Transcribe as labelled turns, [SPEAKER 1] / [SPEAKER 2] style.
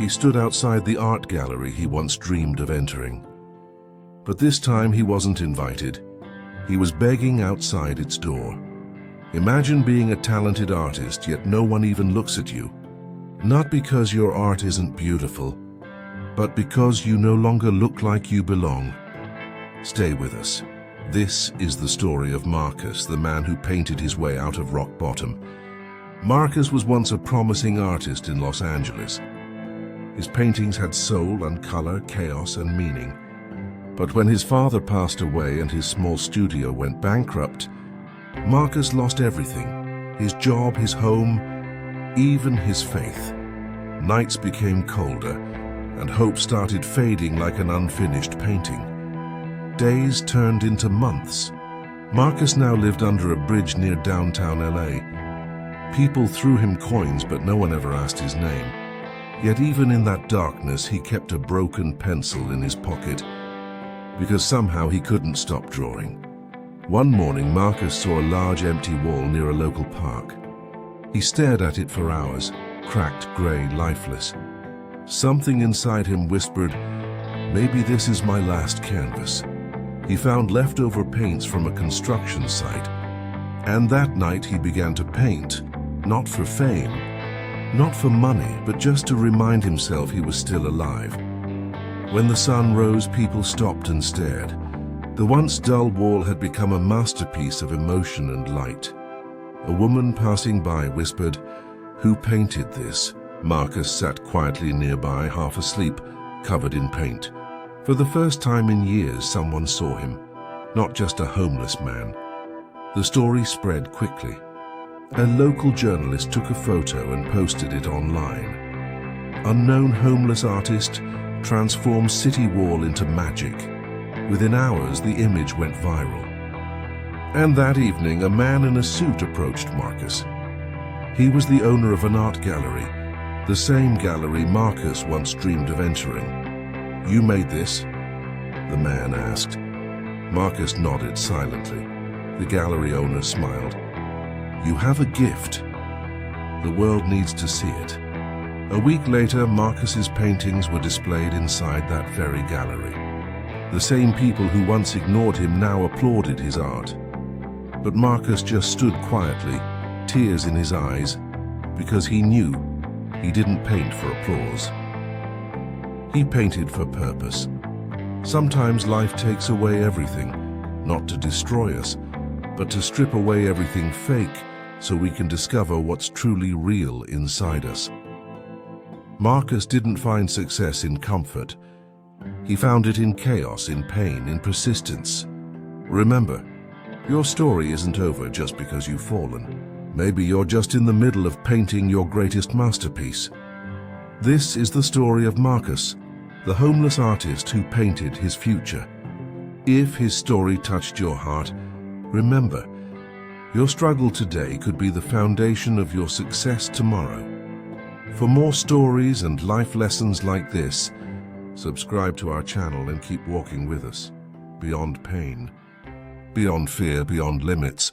[SPEAKER 1] he stood outside the art gallery he once dreamed of entering. But this time he wasn't invited. He was begging outside its door. Imagine being a talented artist, yet no one even looks at you. Not because your art isn't beautiful, but because you no longer look like you belong. Stay with us. This is the story of Marcus, the man who painted his way out of rock bottom. Marcus was once a promising artist in Los Angeles. His paintings had soul and color, chaos and meaning. But when his father passed away and his small studio went bankrupt, Marcus lost everything: his job, his home, even his faith. Nights became colder, and hope started fading like an unfinished painting. Days turned into months. Marcus now lived under a bridge near downtown LA. People threw him coins, but no one ever asked his name. Yet even in that darkness, he kept a broken pencil in his pocket, because somehow he couldn't stop drawing. One morning, Marcus saw a large empty wall near a local park. He stared at it for hours, cracked, gray, lifeless. Something inside him whispered, "Maybe this is my last canvas." He found leftover paints from a construction site, and that night he began to paint, not for fame, not for money, but just to remind himself he was still alive. When the sun rose, people stopped and stared. The once dull wall had become a masterpiece of emotion and light. A woman passing by whispered, "Who painted this?" Marcus sat quietly nearby, half asleep, covered in paint. For the first time in years, someone saw him, not just a homeless man. The story spread quickly. A local journalist took a photo and posted it online. Unknown homeless artist transforms city wall into magic. Within hours, the image went viral. And that evening, a man in a suit approached Marcus. He was the owner of an art gallery, the same gallery Marcus once dreamed of entering. "You made this?" the man asked. Marcus nodded silently. The gallery owner smiled. "You have a gift. The world needs to see it." A week later, Marcus's paintings were displayed inside that very gallery. The same people who once ignored him now applauded his art. But Marcus just stood quietly, tears in his eyes, because he knew he didn't paint for applause. He painted for purpose. Sometimes life takes away everything, not to destroy us, but to strip away everything fake so we can discover what's truly real inside us. Marcus didn't find success in comfort. He found it in chaos, in pain, in persistence. Remember, your story isn't over just because you've fallen. Maybe you're just in the middle of painting your greatest masterpiece. This is the story of Marcus, the homeless artist who painted his future. If his story touched your heart, remember, your struggle today could be the foundation of your success tomorrow. For more stories and life lessons like this, subscribe to our channel and keep walking with us. Beyond pain, beyond fear, beyond limits.